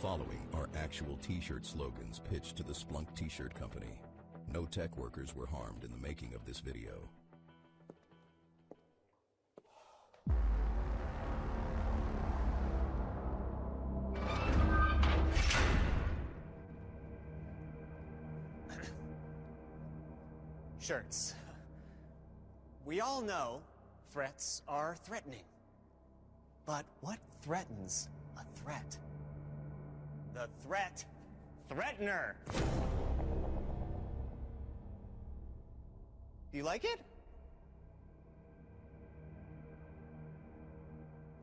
following are actual t-shirt slogans pitched to the Splunk t-shirt company. No tech workers were harmed in the making of this video. Shirts. We all know threats are threatening. But what threatens a threat? The threat threatener. Do you like it?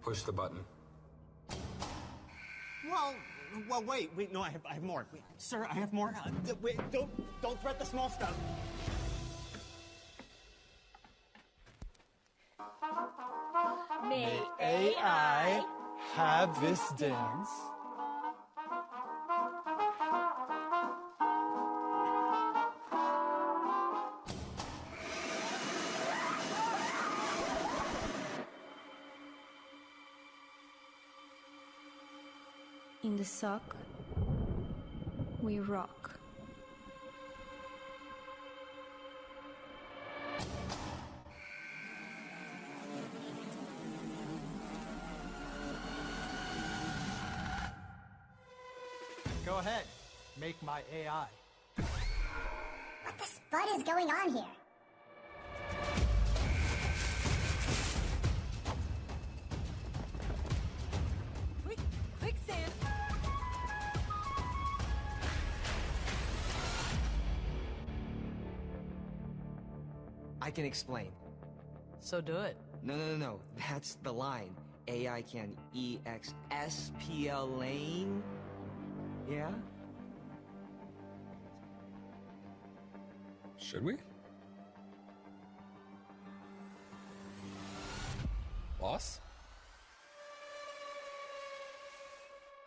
Push the button. Well, wait, no, I have more. Wait, sir, I have more. Wait, don't threat the small stuff. May AI have this dance? In the SOC, we rock. Go ahead, make my AI. What the spud is going on here? Quicksand! I can explain. So do it. No. That's the line. AI can EXSPL lane. Yeah? Should we? Boss?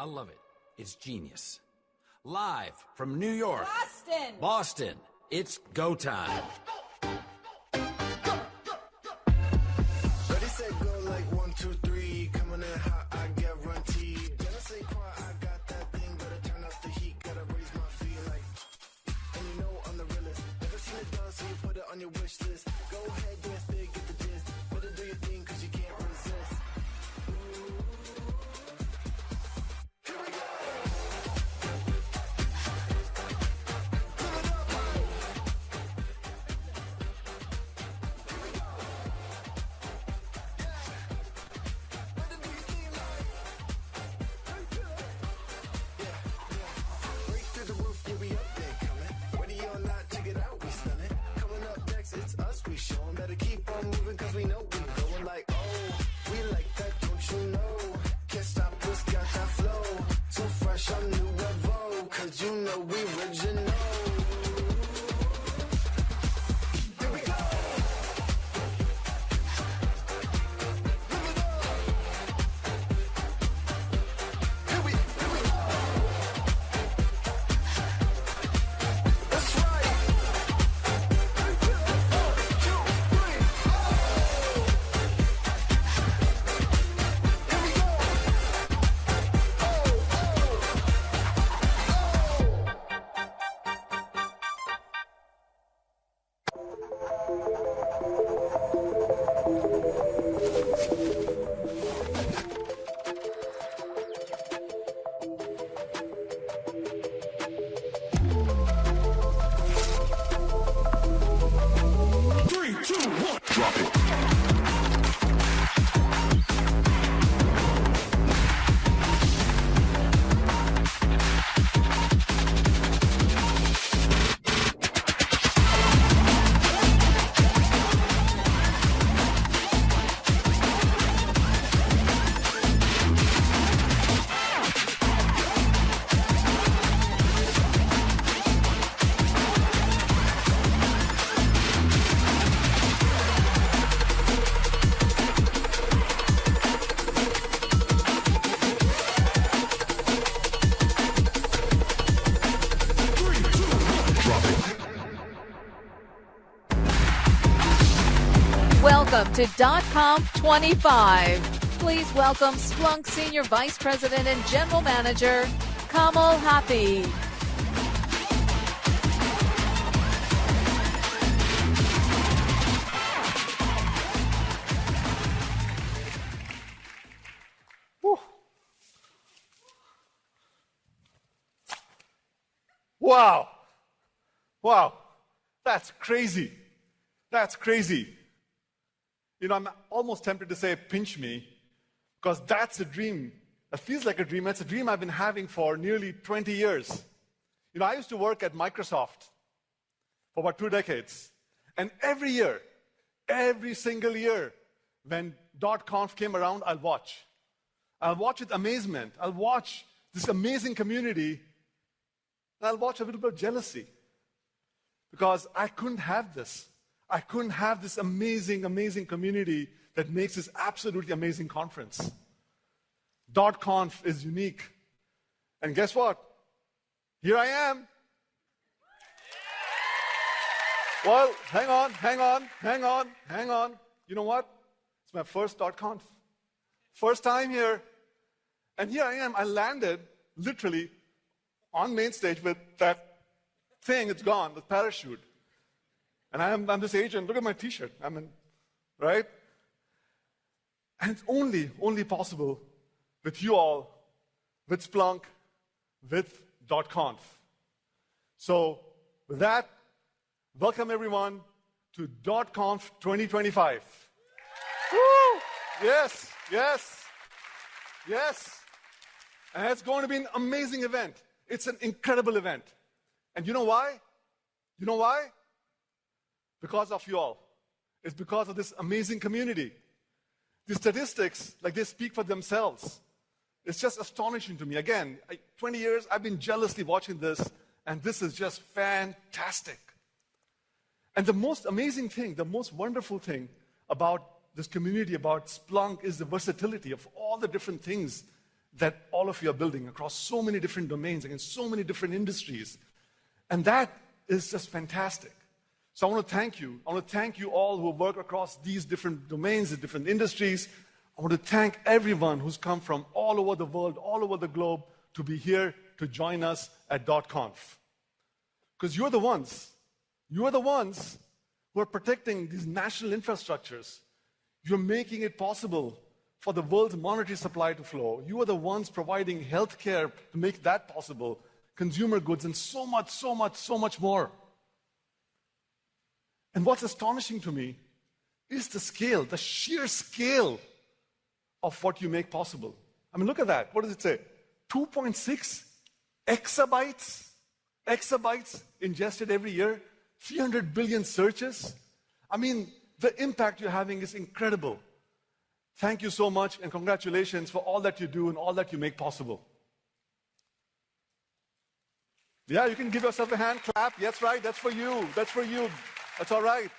I love it. It's genius. Live from New York. Boston. It's go time. Ready, set, go like 1, 2, 3. Coming in hot, I get runty. Then I say quiet, I got that thing. Better turn up the heat, gotta raise my feet like. And you know I'm the realest. Never seen it done, so you put it on your wish list. Go ahead, dance big, get the gist. Better do your thing, cause you can't resist. Here we go. Showing better keep on moving cause we know we going like, oh, we like that, don't you know? Can't stop us, got that flow. So fresh, I'm new Revo, cause you know we original. Here we go. Here we go. That's right. Welcome to conf25. Please welcome Splunk Senior Vice President and General Manager, Kamal Happy. Wow. Wow. That's crazy. That's crazy. You know, I'm almost tempted to say, pinch me, because that's a dream. It feels like a dream. That's a dream I've been having for nearly 20 years. You know, I used to work at Microsoft for about 2 decades. And every year, every single year, when .conf came around, I'll watch. I'll watch with amazement. I'll watch this amazing community. And I'll watch a little bit of jealousy. Because I couldn't have this. I couldn't have this amazing, amazing community that makes this absolutely amazing conference. .conf is unique. And guess what? Here I am. Well, hang on. You know what? It's my first .conf. First time here. And here I am. I landed literally on main stage with that thing. It's gone, the parachute. And I'm this agent. Look at my T-shirt. Right? And it's only possible with you all, with Splunk, with .conf. So with that, welcome everyone to .conf 2025. Woo! Yes. And it's going to be an amazing event. It's an incredible event. And you know why? Because of you all. It's because of this amazing community. The statistics, they speak for themselves. It's just astonishing to me. Again, 20 years, I've been jealously watching this, and this is just fantastic. And the most amazing thing, the most wonderful thing about this community, about Splunk, is the versatility of all the different things that all of you are building across so many different domains, against so many different industries. And that is just fantastic. So I want to thank you. I want to thank you all who work across these different domains, the different industries. I want to thank everyone who's come from all over the world, all over the globe, to be here to join us at .conf. Because you're the ones who are protecting these national infrastructures. You're making it possible for the world's monetary supply to flow. You are the ones providing healthcare to make that possible, consumer goods, and so much more. And what's astonishing to me is the scale, the sheer scale of what you make possible. Look at that. What does it say? 2.6 exabytes ingested every year, 300 billion searches. The impact you're having is incredible. Thank you so much, and congratulations for all that you do and all that you make possible. Yeah, you can give yourself a hand clap. That's right, that's for you. That's all right.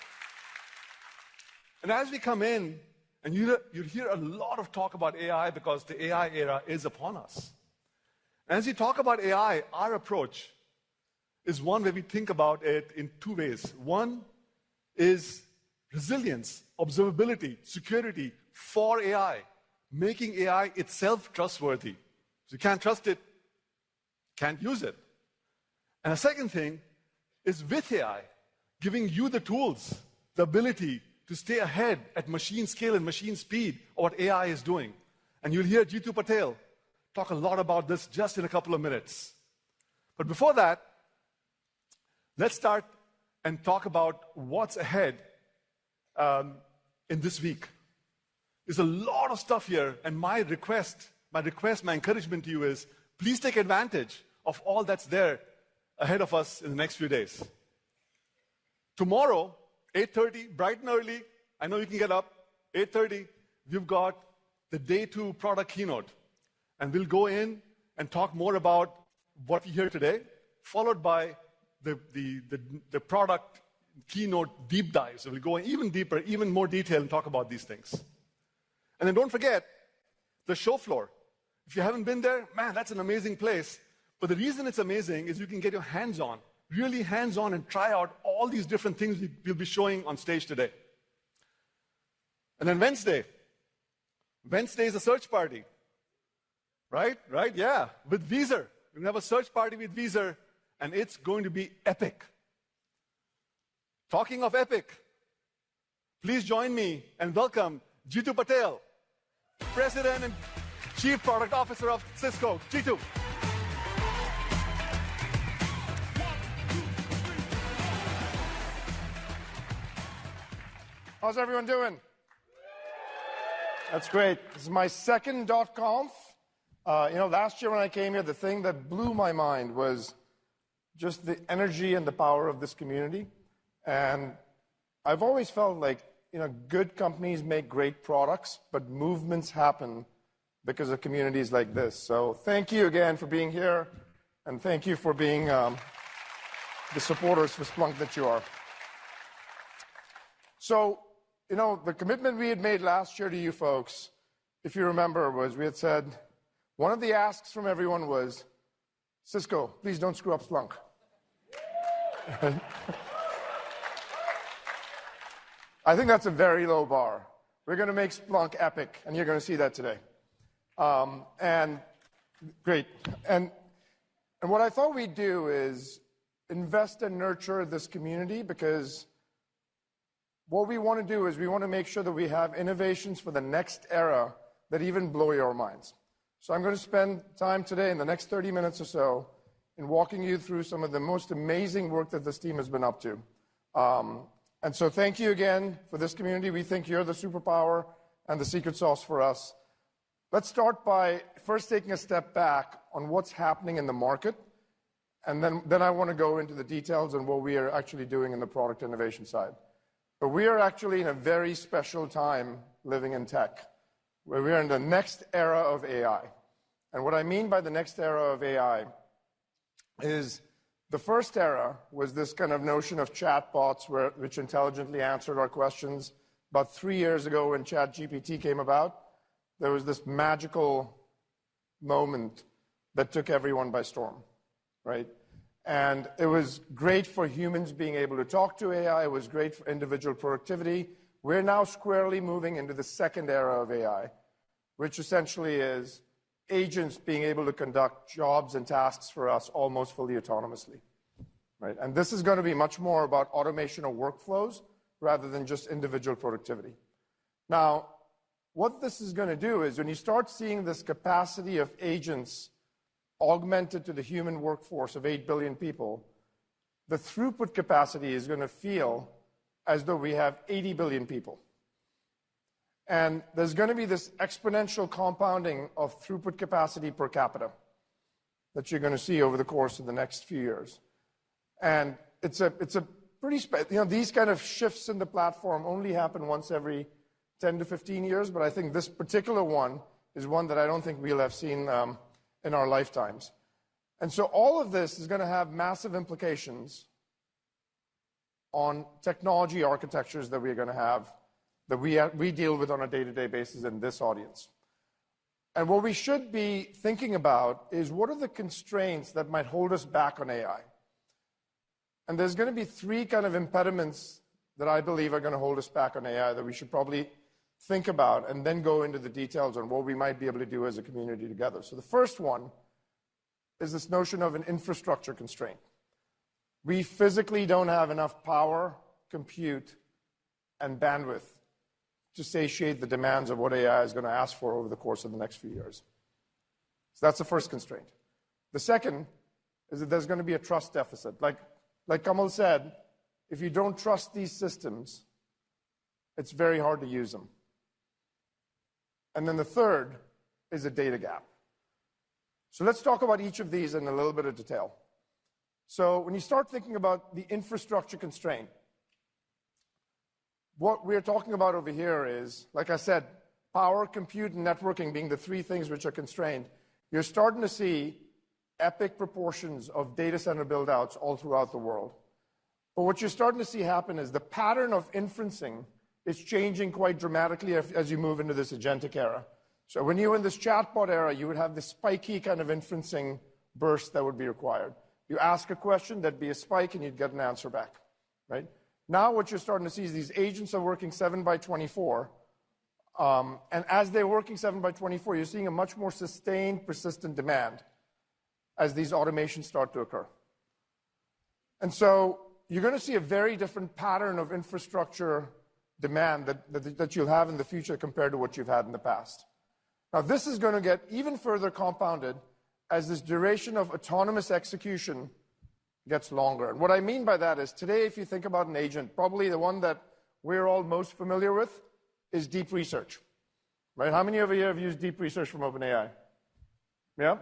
And as we come in, and you hear a lot of talk about AI because the AI era is upon us. And as we talk about AI, our approach is one where we think about it in 2 ways. One is resilience, observability, security for AI, making AI itself trustworthy. So you can't trust it, can't use it. And a second thing is with AI, giving you the tools, the ability to stay ahead at machine scale and machine speed of what AI is doing. And you'll hear Jeetu Patel talk a lot about this just in a couple of minutes. But before that, let's start and talk about what's ahead in this week. There's a lot of stuff here, and my encouragement to you is, please take advantage of all that's there ahead of us in the next few days. Tomorrow, 8:30, bright and early, I know you can get up, 8:30, we've got the day 2 product keynote. And we'll go in and talk more about what we hear today, followed by the product keynote deep dive. So we'll go even deeper, even more detail, and talk about these things. And then don't forget the show floor. If you haven't been there, man, that's an amazing place. But the reason it's amazing is you can get your hands on, really hands on, and try out all these different things we'll be showing on stage today. And then Wednesday is a search party. Right? Yeah. With Weezer. We're going to have a search party with Weezer, and it's going to be epic. Talking of epic, please join me and welcome Jeetu Patel, President and Chief Product Officer of Cisco. Jeetu. How's everyone doing? That's great. This is my second .conf. Last year when I came here, the thing that blew my mind was just the energy and the power of this community. And I've always felt like, good companies make great products, but movements happen because of communities like this. So thank you again for being here, and thank you for being the supporters for Splunk that you are. So, the commitment we had made last year to you folks, if you remember, was we had said, one of the asks from everyone was, Cisco, please don't screw up Splunk. I think that's a very low bar. We're going to make Splunk epic, and you're going to see that today. And great. And what I thought we'd do is invest and nurture this community, because what we want to do is we want to make sure that we have innovations for the next era that even blow your minds. So I'm going to spend time today in the next 30 minutes or so in walking you through some of the most amazing work that this team has been up to. And so thank you again for this community. We think you're the superpower and the secret sauce for us. Let's start by first taking a step back on what's happening in the market, and then I want to go into the details on what we are actually doing in the product innovation side. But we are actually in a very special time living in tech, where we are in the next era of AI. And what I mean by the next era of AI is the first era was this kind of notion of chatbots which intelligently answered our questions. About 3 years ago when ChatGPT came about, there was this magical moment that took everyone by storm, right? And it was great for humans being able to talk to AI. It was great for individual productivity. We're now squarely moving into the second era of AI, which essentially is agents being able to conduct jobs and tasks for us almost fully autonomously, right? And this is going to be much more about automation of workflows rather than just individual productivity. Now, what this is going to do is when you start seeing this capacity of agents augmented to the human workforce of 8 billion people, the throughput capacity is going to feel as though we have 80 billion people. And there's going to be this exponential compounding of throughput capacity per capita that you're going to see over the course of the next few years. And it's a pretty, these kind of shifts in the platform only happen once every 10 to 15 years, but I think this particular one is one that I don't think we'll have seen in our lifetimes. And so all of this is going to have massive implications on technology architectures that we're going to have, that we deal with on a day-to-day basis in this audience. And what we should be thinking about is what are the constraints that might hold us back on AI? And there's going to be 3 kind of impediments that I believe are going to hold us back on AI that we should probably think about and then go into the details on what we might be able to do as a community together. So the first one is this notion of an infrastructure constraint. We physically don't have enough power, compute, and bandwidth to satiate the demands of what AI is going to ask for over the course of the next few years. So that's the first constraint. The second is that there's going to be a trust deficit. Like Kamal said, if you don't trust these systems, it's very hard to use them. And then the third is a data gap. So let's talk about each of these in a little bit of detail. So when you start thinking about the infrastructure constraint, what we're talking about over here is, like I said, power, compute, and networking being the 3 things which are constrained. You're starting to see epic proportions of data center build-outs all throughout the world. But what you're starting to see happen is the pattern of inferencing is changing quite dramatically as you move into this agentic era. So when you were in this chatbot era, you would have this spiky kind of inferencing burst that would be required. You ask a question, there'd be a spike, and you'd get an answer back, right? Now what you're starting to see is these agents are working 7 by 24, and as they're working 7 by 24, you're seeing a much more sustained, persistent demand. as these automations start to occur. And so you're going to see a very different pattern of infrastructure demand that you'll have in the future compared to what you've had in the past. Now, this is going to get even further compounded as this duration of autonomous execution gets longer. And what I mean by that is today, if you think about an agent, probably the one that we're all most familiar with is deep research. Right? How many of you have used deep research from OpenAI? Yeah?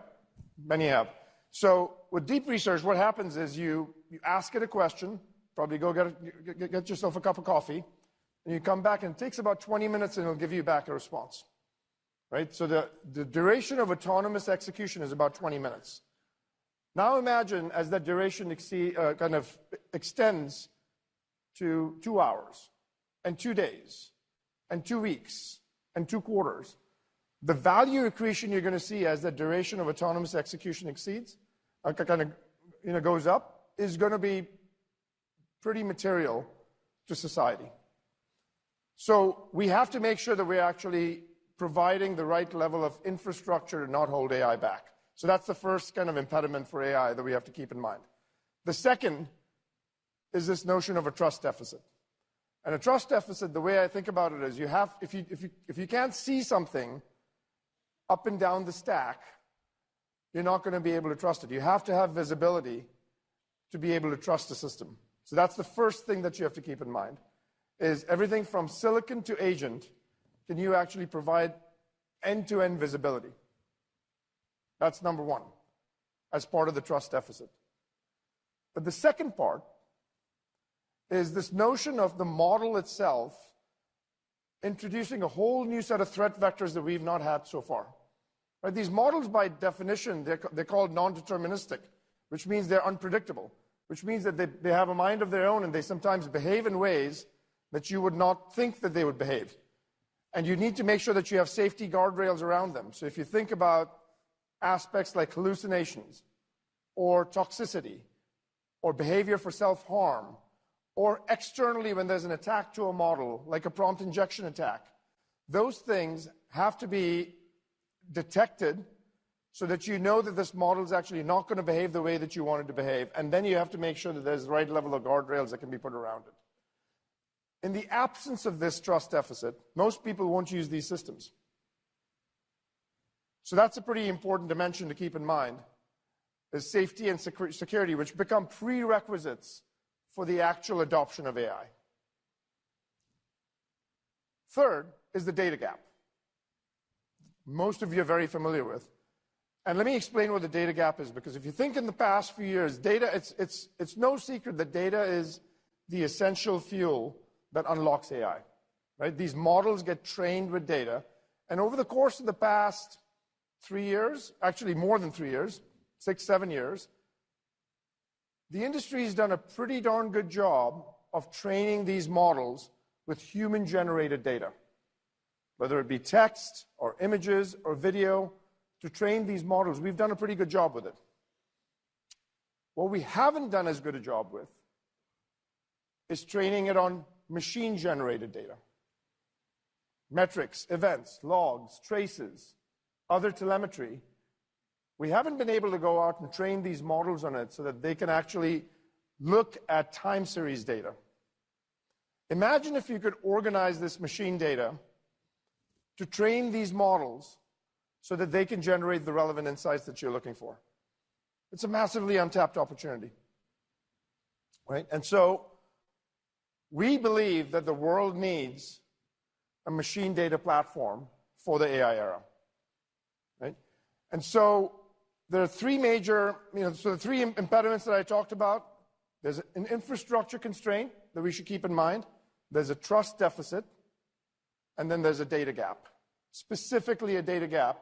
Many have. So with deep research, what happens is you ask it a question, probably go get yourself a cup of coffee, and you come back, and it takes about 20 minutes, and it'll give you back a response. Right? So the duration of autonomous execution is about 20 minutes. Now imagine as that duration kind of extends to 2 hours, and 2 days, and 2 weeks, and 2 quarters. The value accretion you're going to see as the duration of autonomous execution goes up is going to be pretty material to society. So we have to make sure that we're actually providing the right level of infrastructure to not hold AI back. So that's the first kind of impediment for AI that we have to keep in mind. The second is this notion of a trust deficit. And a trust deficit, the way I think about it is if you can't see something up and down the stack, you're not going to be able to trust it. You have to have visibility to be able to trust the system. So that's the first thing that you have to keep in mind, is everything from silicon to agent, can you actually provide end-to-end visibility? That's number one, as part of the trust deficit. But the second part is this notion of the model itself introducing a whole new set of threat vectors that we've not had so far. Right? These models, by definition, they're called non-deterministic, which means they're unpredictable, which means that they have a mind of their own, and they sometimes behave in ways that you would not think that they would behave. And you need to make sure that you have safety guardrails around them. So if you think about aspects like hallucinations, or toxicity, or behavior for self-harm, or externally when there's an attack to a model, like a prompt injection attack, those things have to be detected so that you know that this model is actually not going to behave the way that you want it to behave. And then you have to make sure that there's the right level of guardrails that can be put around it. In the absence of this trust deficit, most people won't use these systems. So that's a pretty important dimension to keep in mind, is safety and security, which become prerequisites for the actual adoption of AI. Third is the data gap. Most of you are very familiar with. And let me explain what the data gap is, because if you think in the past few years, data, it's no secret that data is the essential fuel that unlocks AI. Right? These models get trained with data, and over the course of the past 3 years, actually more than 3 years, 6, 7 years, the industry's done a pretty darn good job of training these models with human-generated data, whether it be text or images or video. To train these models, we've done a pretty good job with it. What we haven't done as good a job with is training it on machine-generated data. Metrics, events, logs, traces, other telemetry. We haven't been able to go out and train these models on it so that they can actually look at time series data. Imagine if you could organize this machine data to train these models so that they can generate the relevant insights that you're looking for. It's a massively untapped opportunity. Right? And so we believe that the world needs a machine data platform for the AI era. Right? And so there are three major, the three impediments that I talked about. There's an infrastructure constraint that we should keep in mind. There's a trust deficit, and then there's a data gap, specifically a data gap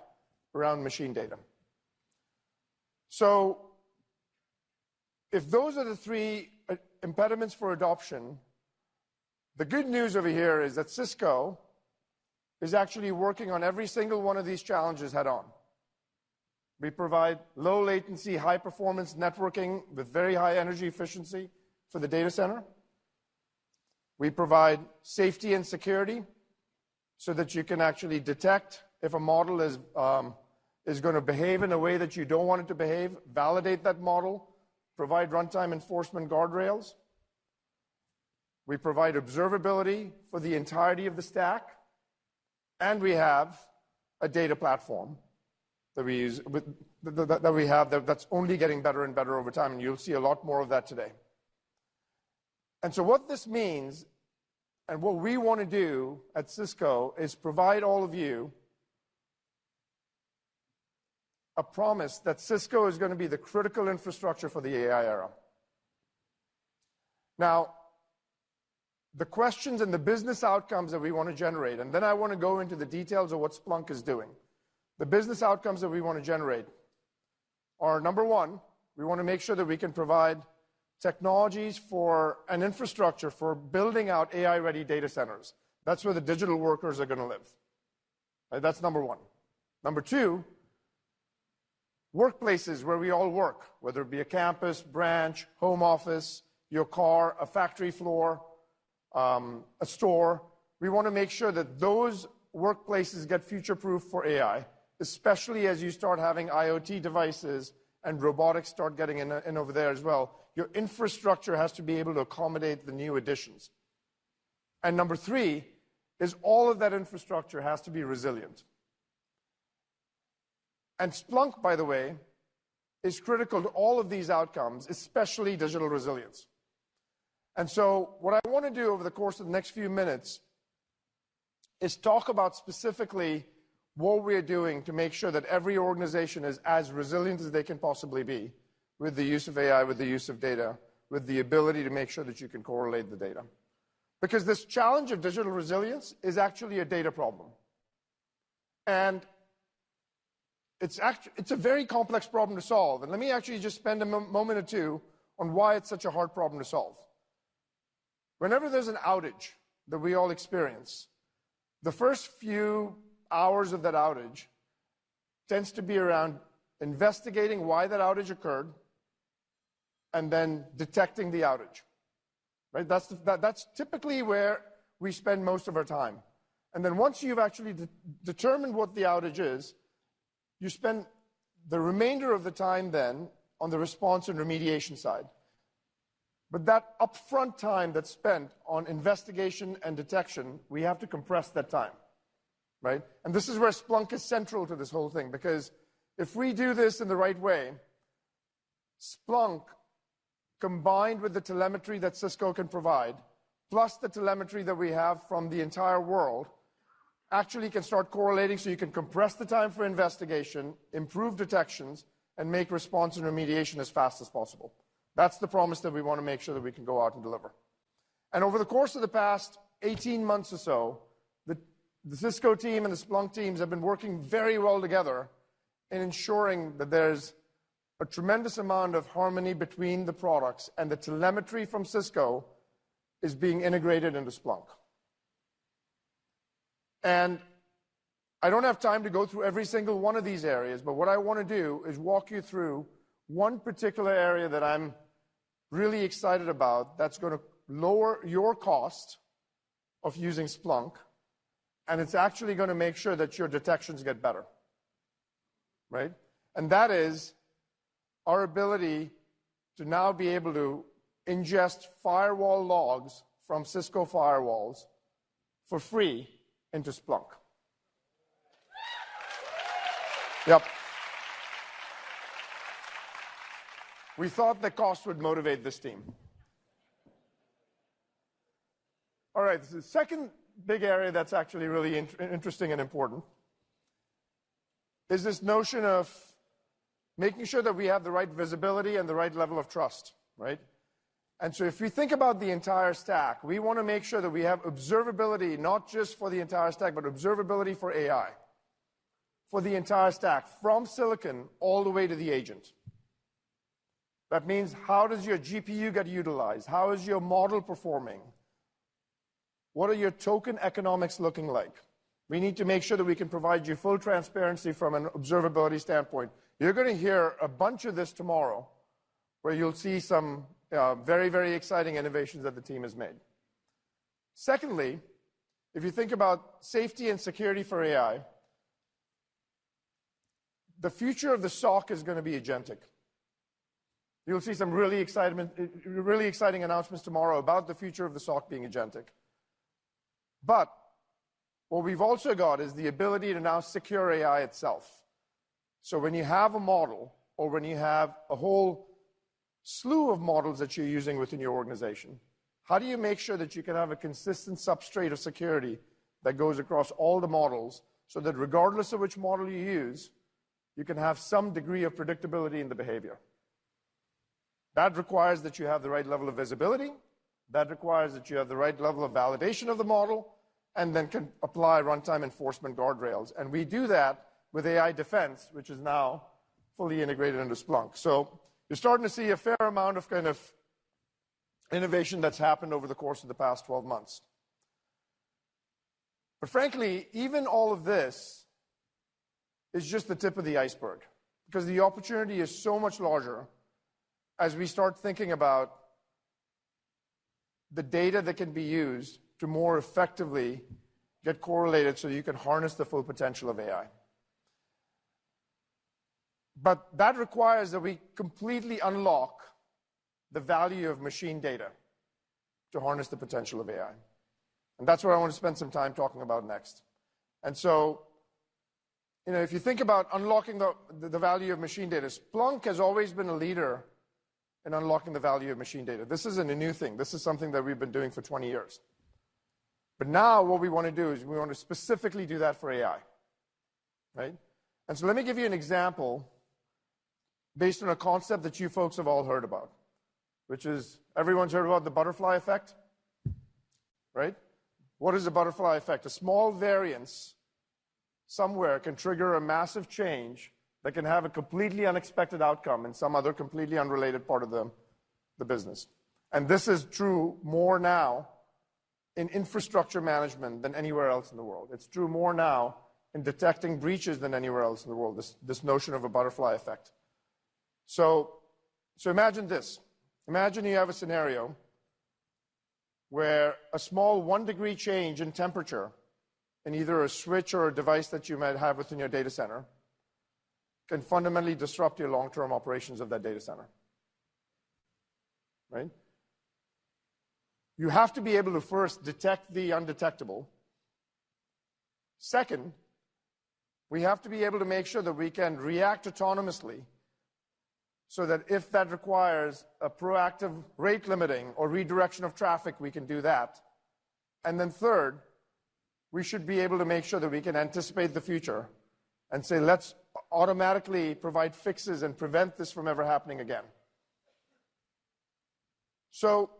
around machine data. So if those are the three impediments for adoption, the good news over here is that Cisco is actually working on every single one of these challenges head on. We provide low latency, high performance networking with very high energy efficiency for the data center. We provide safety and security so that you can actually detect if a model is is going to behave in a way that you don't want it to behave, validate that model, provide runtime enforcement guardrails. We provide observability for the entirety of the stack, and we have a data platform that we use that's only getting better and better over time, and you'll see a lot more of that today. And so what this means, and what we want to do at Cisco, is provide all of you a promise that Cisco is going to be the critical infrastructure for the AI era. Now, the questions and the business outcomes that we want to generate, and then I want to go into the details of what Splunk is doing. The business outcomes that we want to generate are, number one, we want to make sure that we can provide technologies for an infrastructure for building out AI-ready data centers. That's where the digital workers are going to live. Right? That's number one. Number two, workplaces where we all work, whether it be a campus, branch, home office, your car, a factory floor, a store. We want to make sure that those workplaces get future-proof for AI, especially as you start having IoT devices and robotics start getting in over there as well. Your infrastructure has to be able to accommodate the new additions. And number three is all of that infrastructure has to be resilient. And Splunk, by the way, is critical to all of these outcomes, especially digital resilience. And so what I want to do over the course of the next few minutes is talk about specifically what we're doing to make sure that every organization is as resilient as they can possibly be with the use of AI, with the use of data, with the ability to make sure that you can correlate the data. Because this challenge of digital resilience is actually a data problem. And it's a very complex problem to solve. And let me actually just spend a moment or two on why it's such a hard problem to solve. Whenever there's an outage that we all experience, the first few hours of that outage tends to be around investigating why that outage occurred and then detecting the outage. Right? That's typically where we spend most of our time. And then once you've actually determined what the outage is, you spend the remainder of the time then on the response and remediation side. But that upfront time that's spent on investigation and detection, we have to compress that time, right? And this is where Splunk is central to this whole thing, because if we do this in the right way, Splunk, combined with the telemetry that Cisco can provide, plus the telemetry that we have from the entire world, actually can start correlating so you can compress the time for investigation, improve detections, and make response and remediation as fast as possible. That's the promise that we want to make sure that we can go out and deliver. And over the course of the past 18 months or so, the Cisco team and the Splunk teams have been working very well together in ensuring that there's a tremendous amount of harmony between the products, and the telemetry from Cisco is being integrated into Splunk. And I don't have time to go through every single one of these areas, but what I want to do is walk you through one particular area that I'm really excited about that's going to lower your cost of using Splunk, and it's actually going to make sure that your detections get better, right? And that is our ability to now be able to ingest firewall logs from Cisco firewalls for free into Splunk. Yep. We thought the cost would motivate this team. All right, the second big area that's actually really interesting and important is this notion of making sure that we have the right visibility and the right level of trust, right? And so if we think about the entire stack, we want to make sure that we have observability, not just for the entire stack, but observability for AI, for the entire stack, from silicon all the way to the agent. That means, how does your GPU get utilized? How is your model performing? What are your token economics looking like? We need to make sure that we can provide you full transparency from an observability standpoint. You're going to hear a bunch of this tomorrow, where you'll see some very, very exciting innovations that the team has made. Secondly, if you think about safety and security for AI, the future of the SOC is going to be agentic. You'll see some really exciting announcements tomorrow about the future of the SOC being agentic. But what we've also got is the ability to now secure AI itself. So when you have a model, or when you have a whole slew of models that you're using within your organization, how do you make sure that you can have a consistent substrate of security that goes across all the models so that regardless of which model you use, you can have some degree of predictability in the behavior? That requires that you have the right level of visibility. That requires that you have the right level of validation of the model, and then can apply runtime enforcement guardrails. And we do that with AI Defense, which is now fully integrated into Splunk. So you're starting to see a fair amount of kind of innovation that's happened over the course of the past 12 months. But frankly, even all of this is just the tip of the iceberg, because the opportunity is so much larger as we start thinking about the data that can be used to more effectively get correlated so you can harness the full potential of AI. But that requires that we completely unlock the value of machine data to harness the potential of AI. And that's what I want to spend some time talking about next. And so, if you think about unlocking the value of machine data, Splunk has always been a leader in unlocking the value of machine data. This isn't a new thing. This is something that we've been doing for 20 years. But now what we want to do is we want to specifically do that for AI, right? And so let me give you an example based on a concept that you folks have all heard about, which is, everyone's heard about the butterfly effect, right? What is the butterfly effect? A small variance somewhere can trigger a massive change that can have a completely unexpected outcome in some other completely unrelated part of the business. And this is true more now in infrastructure management than anywhere else in the world. It's true more now in detecting breaches than anywhere else in the world, this notion of a butterfly effect. So imagine this. Imagine you have a scenario where a small 1 degree change in temperature in either a switch or a device that you might have within your data center can fundamentally disrupt your long-term operations of that data center, right? You have to be able to first detect the undetectable. Second, we have to be able to make sure that we can react autonomously so that if that requires a proactive rate limiting or redirection of traffic, we can do that. And then third, we should be able to make sure that we can anticipate the future and say, let's automatically provide fixes and prevent this from ever happening again. So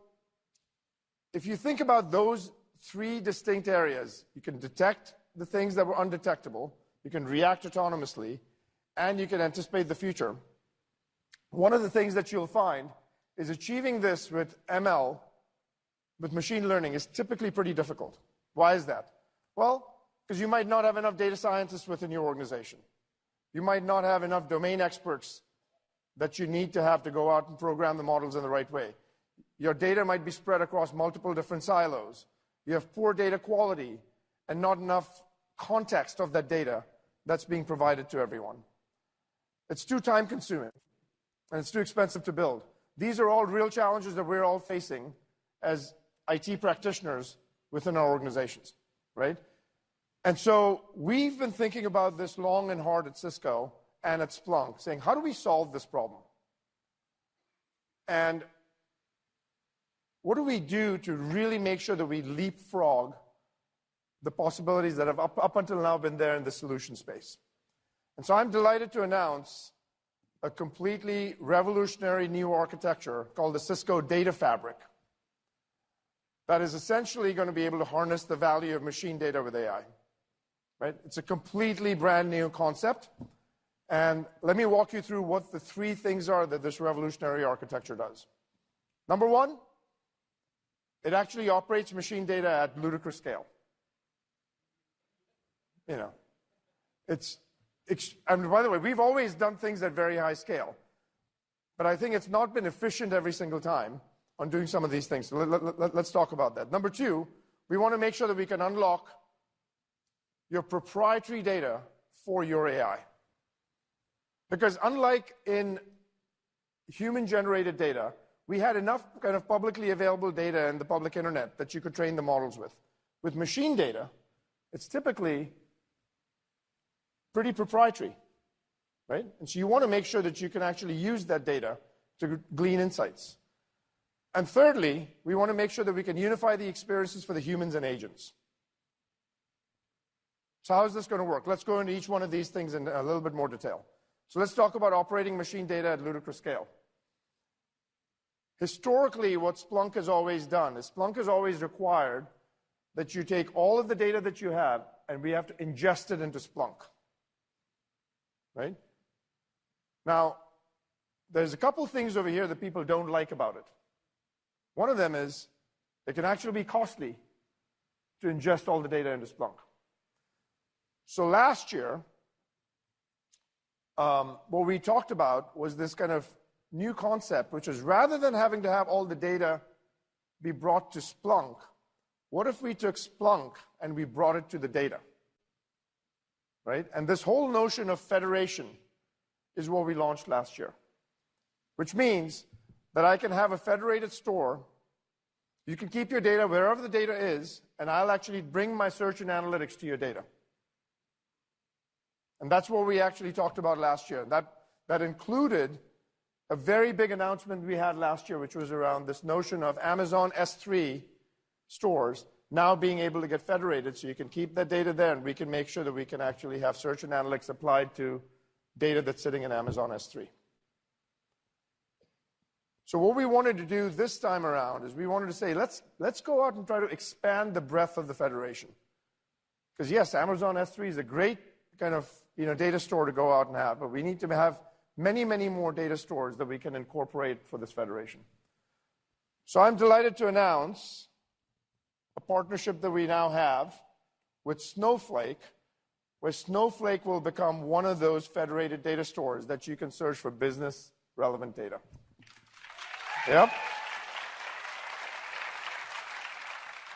if you think about those 3 distinct areas, you can detect the things that were undetectable, you can react autonomously, and you can anticipate the future. One of the things that you'll find is achieving this with ML, with machine learning, is typically pretty difficult. Why is that? Well, because you might not have enough data scientists within your organization. You might not have enough domain experts that you need to have to go out and program the models in the right way. Your data might be spread across multiple different silos. You have poor data quality and not enough context of that data that's being provided to everyone. It's too time-consuming, and it's too expensive to build. These are all real challenges that we're all facing as IT practitioners within our organizations, right? And so we've been thinking about this long and hard at Cisco and at Splunk, saying, how do we solve this problem? And what do we do to really make sure that we leapfrog the possibilities that have up until now been there in the solution space? And so I'm delighted to announce a completely revolutionary new architecture called the Cisco Data Fabric that is essentially going to be able to harness the value of machine data with AI. Right? It's a completely brand new concept. And let me walk you through what the 3 things are that this revolutionary architecture does. Number 1, it actually operates machine data at ludicrous scale. And by the way, we've always done things at very high scale. But I think it's not been efficient every single time on doing some of these things. So let's talk about that. Number 2, we want to make sure that we can unlock your proprietary data for your AI. Because unlike in human-generated data, we had enough kind of publicly available data in the public internet that you could train the models with. With machine data, it's typically pretty proprietary, right? And so you want to make sure that you can actually use that data to glean insights. And thirdly, we want to make sure that we can unify the experiences for the humans and agents. So how is this going to work? Let's go into each one of these things in a little bit more detail. So let's talk about operating machine data at ludicrous scale. Historically, what Splunk has always done is Splunk has always required that you take all of the data that you have and we have to ingest it into Splunk. Right? Now, there's a couple things over here that people don't like about it. One of them is it can actually be costly to ingest all the data into Splunk. So last year, what we talked about was this kind of new concept, which is rather than having to have all the data be brought to Splunk, what if we took Splunk and we brought it to the data? Right? And this whole notion of federation is what we launched last year, which means that I can have a federated store. You can keep your data wherever the data is, and I'll actually bring my search and analytics to your data. And that's what we actually talked about last year. That included a very big announcement we had last year, which was around this notion of Amazon S3 stores now being able to get federated, so you can keep that data there, and we can make sure that we can actually have search and analytics applied to data that's sitting in Amazon S3. So what we wanted to do this time around is we wanted to say, let's go out and try to expand the breadth of the federation. Because yes, Amazon S3 is a great kind of data store to go out and have, but we need to have many, many more data stores that we can incorporate for this federation. So I'm delighted to announce a partnership that we now have with Snowflake, where Snowflake will become one of those federated data stores that you can search for business relevant data. Yep.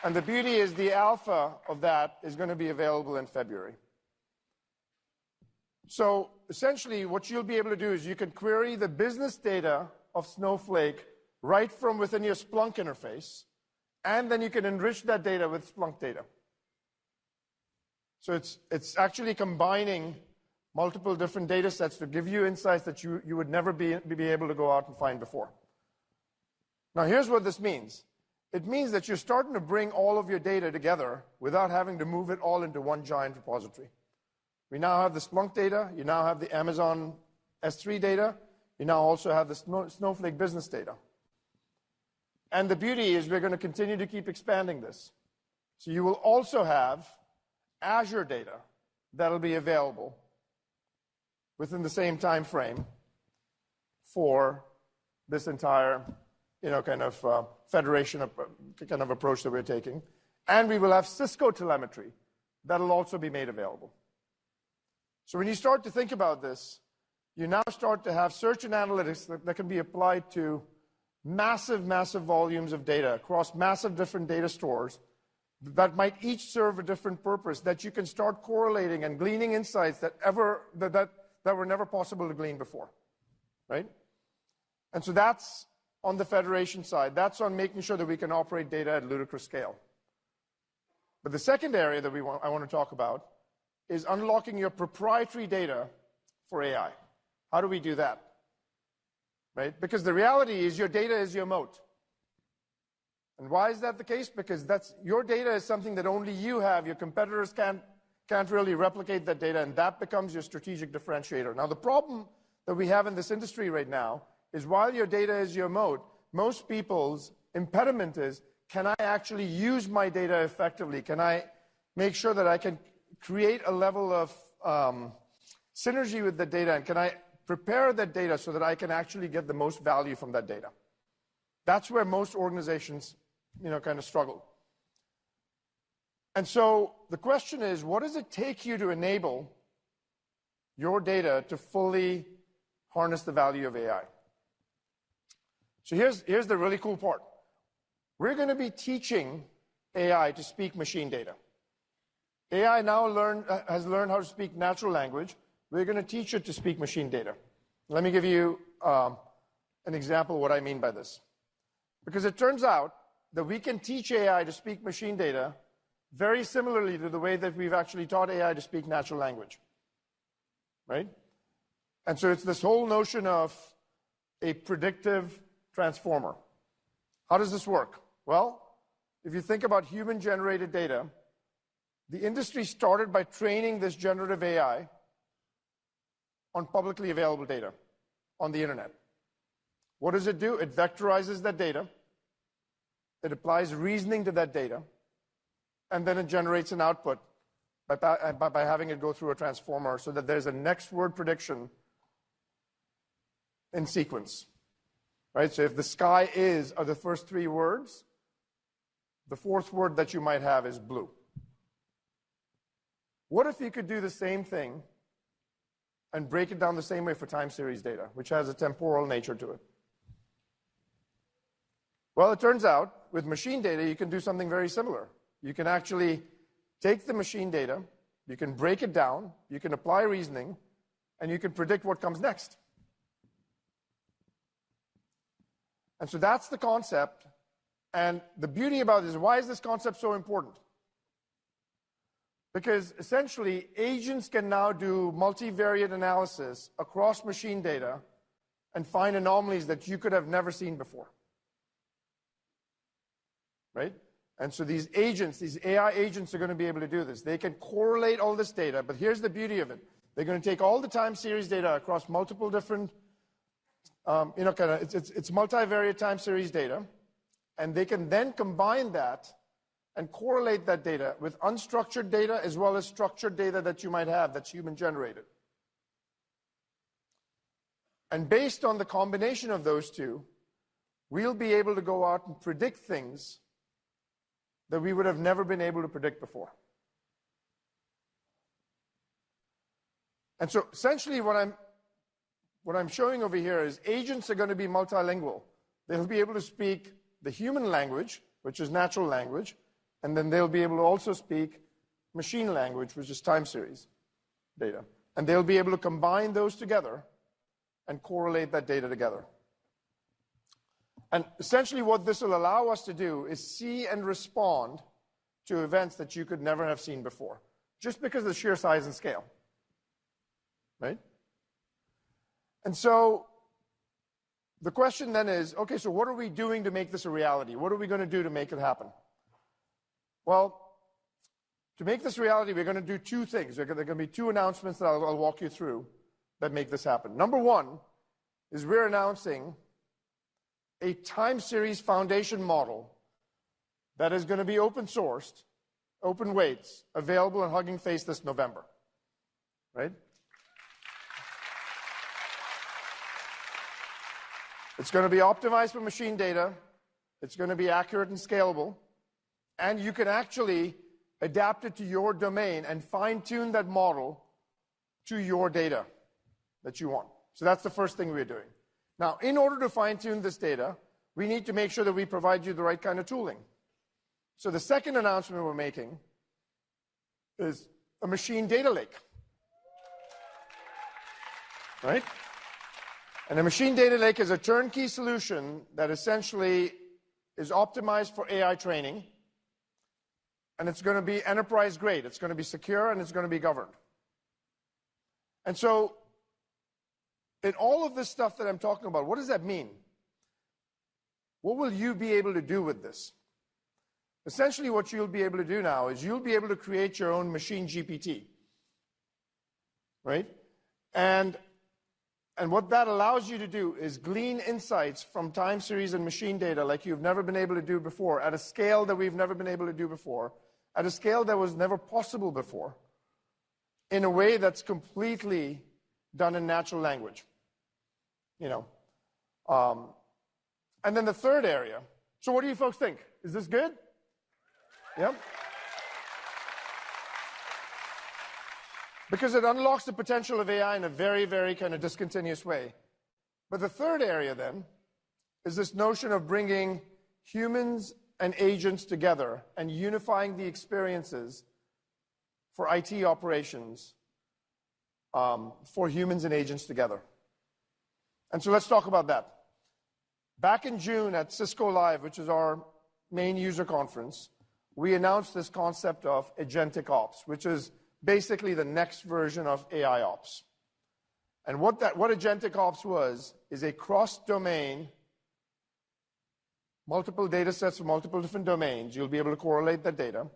And the beauty is the alpha of that is going to be available in February. So essentially what you'll be able to do is you can query the business data of Snowflake right from within your Splunk interface, and then you can enrich that data with Splunk data. So it's actually combining multiple different data sets to give you insights that you would never be able to go out and find before. Now here's what this means. It means that you're starting to bring all of your data together without having to move it all into one giant repository. We now have the Splunk data, you now have the Amazon S3 data, you now also have the Snowflake business data. And the beauty is we're going to continue to keep expanding this. So you will also have Azure data that'll be available within the same time frame for this entire kind of federation kind of approach that we're taking. And we will have Cisco telemetry that'll also be made available. So when you start to think about this, you now start to have search and analytics that can be applied to massive, massive volumes of data across massive different data stores that might each serve a different purpose, that you can start correlating and gleaning insights that were never possible to glean before, right? And so that's on the federation side. That's on making sure that we can operate data at ludicrous scale. But the second area that I want to talk about is unlocking your proprietary data for AI. How do we do that? Right? Because the reality is your data is your moat. And why is that the case? Because your data is something that only you have. Your competitors can't really replicate that data, and that becomes your strategic differentiator. Now, the problem that we have in this industry right now is while your data is your moat, most people's impediment is, can I actually use my data effectively? Can I make sure that I can create a level of synergy with the data, and can I prepare that data so that I can actually get the most value from that data? That's where most organizations kind of struggle. And so the question is, what does it take you to enable your data to fully harness the value of AI? So here's the really cool part. We're going to be teaching AI to speak machine data. AI now has learned how to speak natural language. We're going to teach it to speak machine data. Let me give you an example of what I mean by this. Because it turns out that we can teach AI to speak machine data very similarly to the way that we've actually taught AI to speak natural language. Right? And so it's this whole notion of a predictive transformer. How does this work? Well, if you think about human-generated data, the industry started by training this generative AI on publicly available data on the internet. What does it do? It vectorizes that data. It applies reasoning to that data. And then it generates an output by having it go through a transformer so that there's a next word prediction in sequence. Right? So if the sky is are the first three words, the fourth word that you might have is blue. What if you could do the same thing and break it down the same way for time series data, which has a temporal nature to it? Well, it turns out with machine data, you can do something very similar. You can actually take the machine data, you can break it down, you can apply reasoning, and you can predict what comes next. And so that's the concept. And the beauty about this is, why is this concept so important? Because essentially, agents can now do multivariate analysis across machine data and find anomalies that you could have never seen before. Right? And so these agents, these AI agents are going to be able to do this. They can correlate all this data, but here's the beauty of it. They're going to take all the time series data across multiple different, it's multivariate time series data, and they can then combine that and correlate that data with unstructured data as well as structured data that you might have that's human-generated. And based on the combination of those two, we'll be able to go out and predict things that we would have never been able to predict before. And so essentially what I'm showing over here is agents are going to be multilingual. They'll be able to speak the human language, which is natural language, and then they'll be able to also speak machine language, which is time series data. And they'll be able to combine those together and correlate that data together. And essentially what this will allow us to do is see and respond to events that you could never have seen before, just because of the sheer size and scale. Right? And so the question then is, okay, so what are we doing to make this a reality? What are we going to do to make it happen? Well, to make this reality, we're going to do two things. There are going to be two announcements that I'll walk you through that make this happen. Number one is we're announcing a time series foundation model that is going to be open sourced, open weights, available in Hugging Face this November. Right? It's going to be optimized for machine data. It's going to be accurate and scalable. And you can actually adapt it to your domain and fine-tune that model to your data that you want. So that's the first thing we're doing. Now, in order to fine-tune this data, we need to make sure that we provide you the right kind of tooling. So the second announcement we're making is a machine data lake. Right? And a machine data lake is a turnkey solution that essentially is optimized for AI training. And it's going to be enterprise grade. It's going to be secure and it's going to be governed. And so in all of this stuff that I'm talking about, what does that mean? What will you be able to do with this? Essentially what you'll be able to do now is you'll be able to create your own machine GPT. Right? And what that allows you to do is glean insights from time series and machine data like you've never been able to do before, at a scale that we've never been able to do before, at a scale that was never possible before, in a way that's completely done in natural language. And then the third area. So what do you folks think? Is this good? Yep. Because it unlocks the potential of AI in a very, very kind of discontinuous way. But the third area then is this notion of bringing humans and agents together and unifying the experiences for IT operations for humans and agents together. And so let's talk about that. Back in June at Cisco Live, which is our main user conference, we announced this concept of agentic ops, which is basically the next version of AI ops. And what agentic ops is a cross-domain, multiple data sets from multiple different domains. You'll be able to correlate that data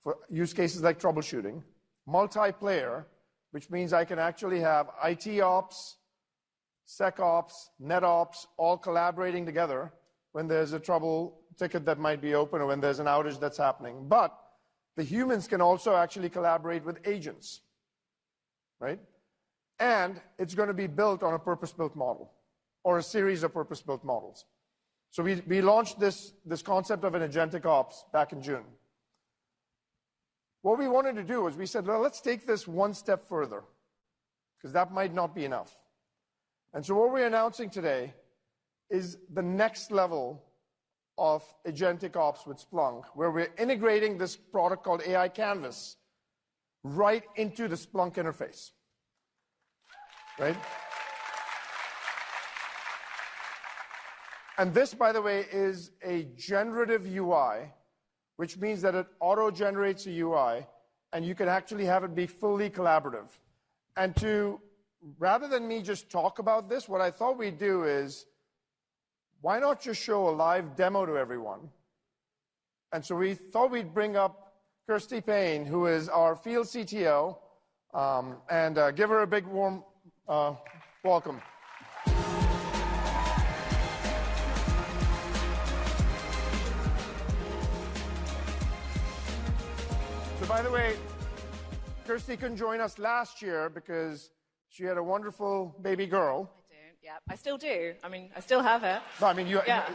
for use cases like troubleshooting. Multiplayer, which means I can actually have IT ops, SecOps, NetOps, all collaborating together when there's a trouble ticket that might be open or when there's an outage that's happening. But the humans can also actually collaborate with agents, right? And it's going to be built on a purpose-built model or a series of purpose-built models. So we launched this concept of an agentic ops back in June. What we wanted to do was we said, well, let's take this one step further, because that might not be enough. And so what we're announcing today is the next level of agentic ops with Splunk, where we're integrating this product called AI Canvas right into the Splunk interface, right? And this, by the way, is a generative UI, which means that it auto-generates a UI, and you can actually have it be fully collaborative. And rather than me just talk about this, what I thought we'd do is, why not just show a live demo to everyone? And so we thought we'd bring up Kirsty Payne, who is our field CTO, and give her a big warm welcome. So by the way, Kirsty couldn't join us last year because she had a wonderful baby girl. Yeah, I still do. I mean, I still have her. No, I mean, yeah.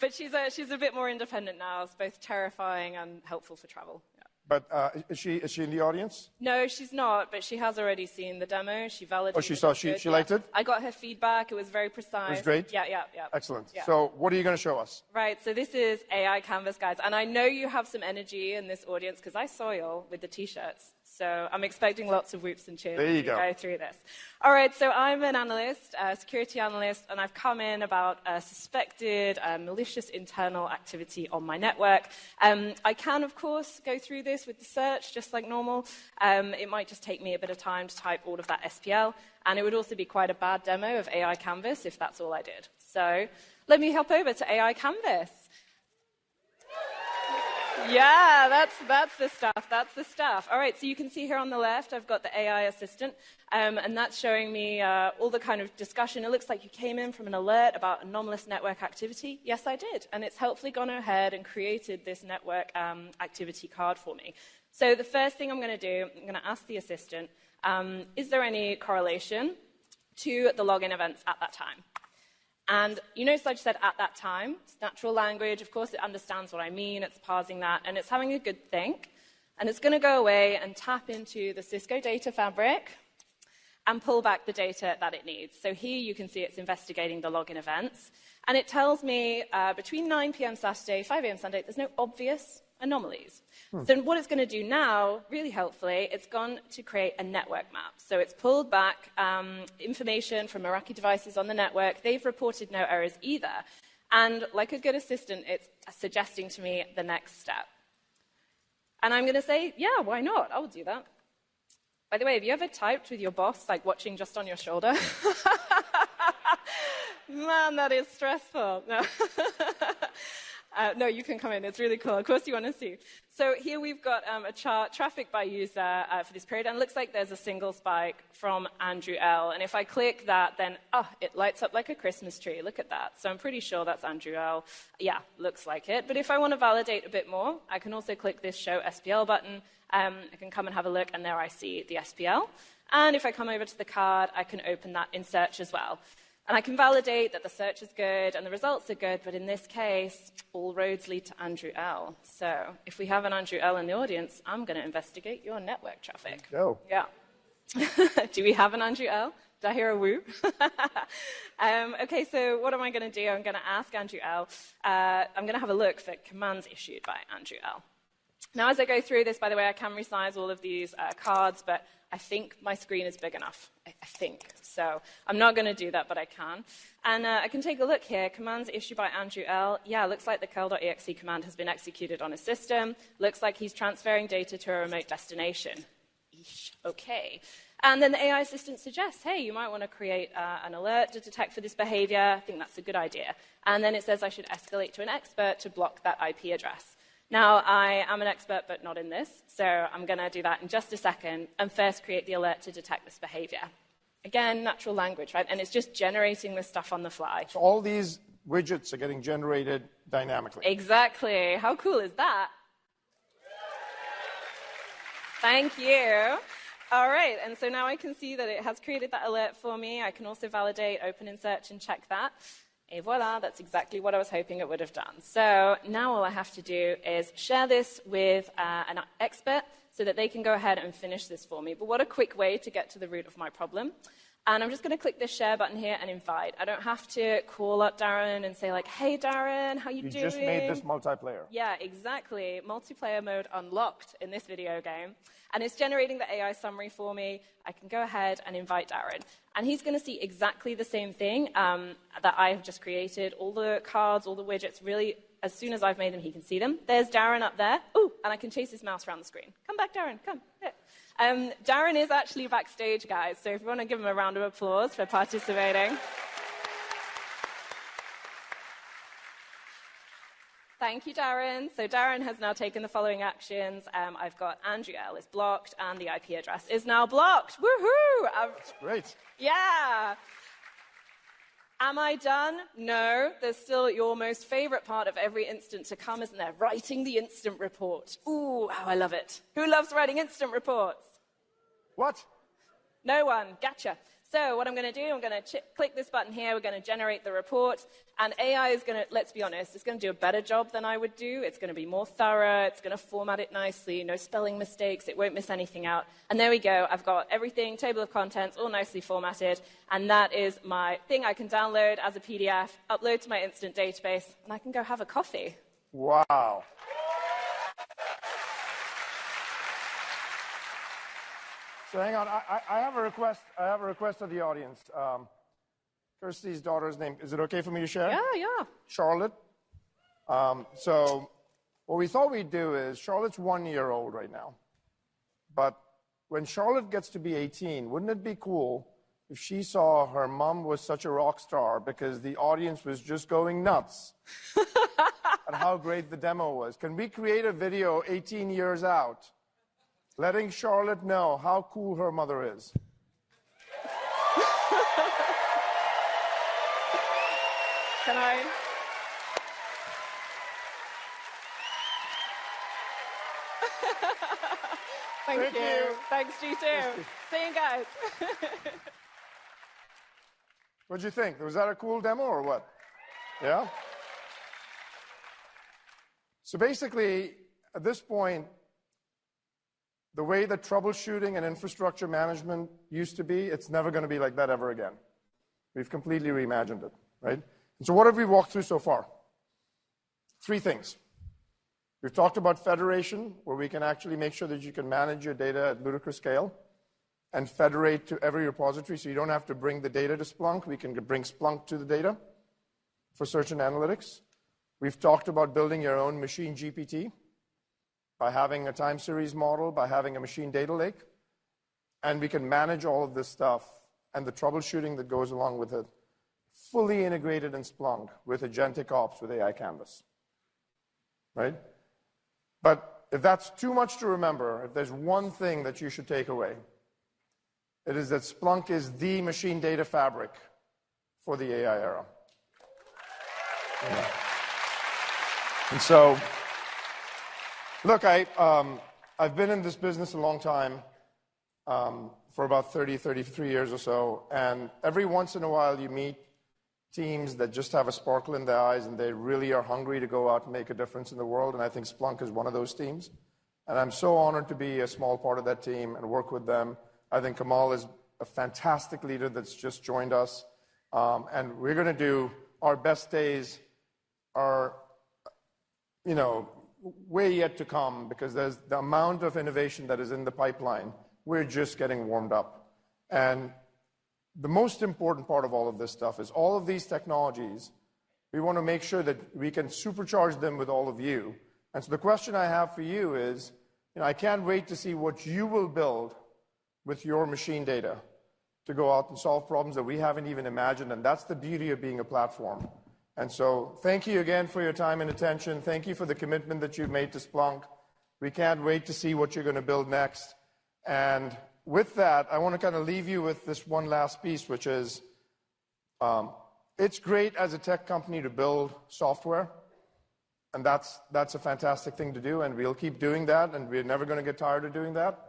But she's a bit more independent now. It's both terrifying and helpful for travel. Yeah. But is she in the audience? No, she's not, but she has already seen the demo. She validated it. Oh, she saw, she liked it? I got her feedback. It was very precise. It was great? Yeah. Excellent. Yeah. So what are you going to show us? Right, so this is AI Canvas, guys. And I know you have some energy in this audience because I saw you all with the T-shirts. So I'm expecting lots of whoops and cheers as we go through this. All right, so I'm an analyst, a security analyst, and I've come in about a suspected malicious internal activity on my network. I can, of course, go through this with the search just like normal. It might just take me a bit of time to type all of that SPL, and it would also be quite a bad demo of AI Canvas if that's all I did. So let me hop over to AI Canvas. Yeah, that's the stuff. That's the stuff. All right, so you can see here on the left, I've got the AI assistant, and that's showing me all the kind of discussion. It looks like you came in from an alert about anomalous network activity. Yes, I did, and it's helpfully gone ahead and created this network activity card for me. So the first thing I'm going to do, I'm going to ask the assistant, is there any correlation to the login events at that time? And you notice I just said at that time. It's natural language. Of course, it understands what I mean. It's parsing that, and it's having a good think. And it's going to go away and tap into the Cisco data fabric and pull back the data that it needs. So here you can see it's investigating the login events. And it tells me between 9 p.m. Saturday, 5 a.m. Sunday, there's no obvious anomalies. So what it's going to do now, really helpfully, it's gone to create a network map. So it's pulled back information from Meraki devices on the network. They've reported no errors either. And like a good assistant, it's suggesting to me the next step. And I'm going to say, yeah, why not? I'll do that. By the way, have you ever typed with your boss, like watching just on your shoulder? Man, that is stressful. No. No, you can come in. It's really cool. Of course you want to see. So here we've got a chart, traffic by user for this period, and it looks like there's a single spike from Andrew L. And if I click that, then, it lights up like a Christmas tree. Look at that. So I'm pretty sure that's Andrew L. Yeah, looks like it. But if I want to validate a bit more, I can also click this Show SPL button. I can come and have a look, and there I see the SPL. And if I come over to the card, I can open that in search as well. And I can validate that the search is good and the results are good, but in this case, all roads lead to Andrew L. So if we have an Andrew L in the audience, I'm going to investigate your network traffic. Go. Yeah. Do we have an Andrew L? Did I hear a woo? Okay, so what am I going to do? I'm going to ask Andrew L. I'm going to have a look for commands issued by Andrew L. Now, as I go through this, by the way, I can resize all of these cards, but I think my screen is big enough. I think. So I'm not going to do that, but I can. And I can take a look here. Commands issued by Andrew L. Yeah, looks like the curl.exe command has been executed on a system. Looks like he's transferring data to a remote destination. Eesh, okay. And then the AI assistant suggests, hey, you might want to create an alert to detect for this behavior. I think that's a good idea. And then it says I should escalate to an expert to block that IP address. Now, I am an expert, but not in this, so I'm going to do that in just a second, and first create the alert to detect this behavior. Again, natural language, right? And it's just generating this stuff on the fly. So all these widgets are getting generated dynamically. Exactly. How cool is that? Thank you. All right, and so now I can see that it has created that alert for me. I can also validate, open in search, and check that. Et voila, that's exactly what I was hoping it would have done. So now all I have to do is share this with an expert so that they can go ahead and finish this for me. But what a quick way to get to the root of my problem. And I'm just going to click this share button here and invite. I don't have to call up Darren and say, like, hey, Darren, how you doing? You just made this multiplayer. Yeah, exactly. Multiplayer mode unlocked in this video game. And it's generating the AI summary for me. I can go ahead and invite Darren. And he's going to see exactly the same thing that I have just created. All the cards, all the widgets, really, as soon as I've made them, he can see them. There's Darren up there. Ooh, and I can chase his mouse around the screen. Come back, Darren, come. Yeah. Darren is actually backstage, guys, so if you want to give him a round of applause for participating. Thank you, Darren. So Darren has now taken the following actions. I've got Andrew L. is blocked, and the IP address is now blocked. Woohoo! That's great. Yeah. Am I done? No. There's still your most favorite part of every instant to come, isn't there? Writing the instant report. Ooh, how I love it. Who loves writing instant reports? What? No one. Gotcha. So what I'm going to do, I'm going to click this button here. We're going to generate the report. And AI is going to, let's be honest, it's going to do a better job than I would do. It's going to be more thorough. It's going to format it nicely. No spelling mistakes. It won't miss anything out. And there we go. I've got everything, table of contents, all nicely formatted. And that is my thing I can download as a PDF, upload to my instant database, and I can go have a coffee. Wow. So hang on, I have a request. I have a request of the audience. Kirsty's daughter's name. Is it okay for me to share? Yeah. Charlotte. So what we thought we'd do is Charlotte's 1 year old right now, but when Charlotte gets to be 18, wouldn't it be cool if she saw her mom was such a rock star because the audience was just going nuts at how great the demo was? Can we create a video 18 years out? Letting Charlotte know how cool her mother is. Can I? Thank you. Thanks, G2. See you guys. What'd you think? Was that a cool demo or what? Yeah? So basically, at this point, the way that troubleshooting and infrastructure management used to be, it's never going to be like that ever again. We've completely reimagined it, right? And so what have we walked through so far? 3 things. We've talked about federation, where we can actually make sure that you can manage your data at ludicrous scale and federate to every repository, so you don't have to bring the data to Splunk. We can bring Splunk to the data for search and analytics. We've talked about building your own machine GPT, by having a time series model, by having a machine data lake. And we can manage all of this stuff and the troubleshooting that goes along with it, fully integrated in Splunk with agentic ops with AI Canvas, right? But if that's too much to remember, if there's one thing that you should take away, it is that Splunk is the machine data fabric for the AI era. Yeah. And so, look, I've been in this business a long time, for about 30, 33 years or so, and every once in a while you meet teams that just have a sparkle in their eyes and they really are hungry to go out and make a difference in the world, and I think Splunk is one of those teams. And I'm so honored to be a small part of that team and work with them. I think Kamal is a fantastic leader that's just joined us, and we're going to do our best days are, way yet to come because there's the amount of innovation that is in the pipeline. We're just getting warmed up. And the most important part of all of this stuff is all of these technologies, we want to make sure that we can supercharge them with all of you. And so the question I have for you is, I can't wait to see what you will build with your machine data to go out and solve problems that we haven't even imagined. And that's the beauty of being a platform. And so thank you again for your time and attention. Thank you for the commitment that you've made to Splunk. We can't wait to see what you're going to build next. And with that, I want to kind of leave you with this one last piece, which is it's great as a tech company to build software. And that's a fantastic thing to do. And we'll keep doing that. And we're never going to get tired of doing that.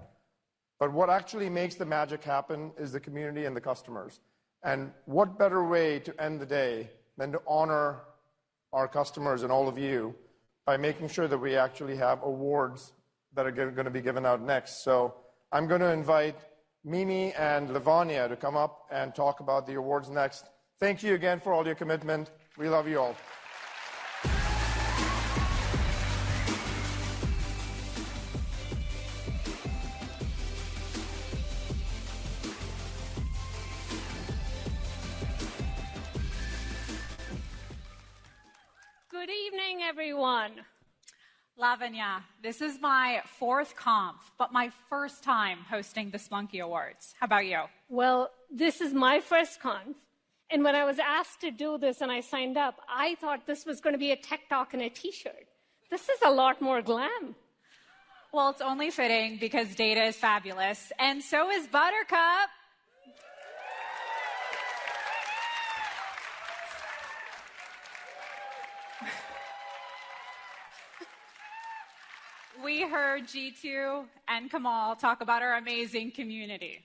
But what actually makes the magic happen is the community and the customers. And what better way to end the day than to honor our customers and all of you by making sure that we actually have awards that are going to be given out next. So I'm going to invite Mimi and Lavanya to come up and talk about the awards next. Thank you again for all your commitment. We love you all. Good evening, everyone. Lavanya, this is my 4th conf, but my first time hosting the Splunky Awards. How about you? Well, this is my first conf, and when I was asked to do this and I signed up, I thought this was going to be a tech talk and a t-shirt. This is a lot more glam. Well, it's only fitting because data is fabulous, and so is Buttercup. We heard G2 and Kamal talk about our amazing community.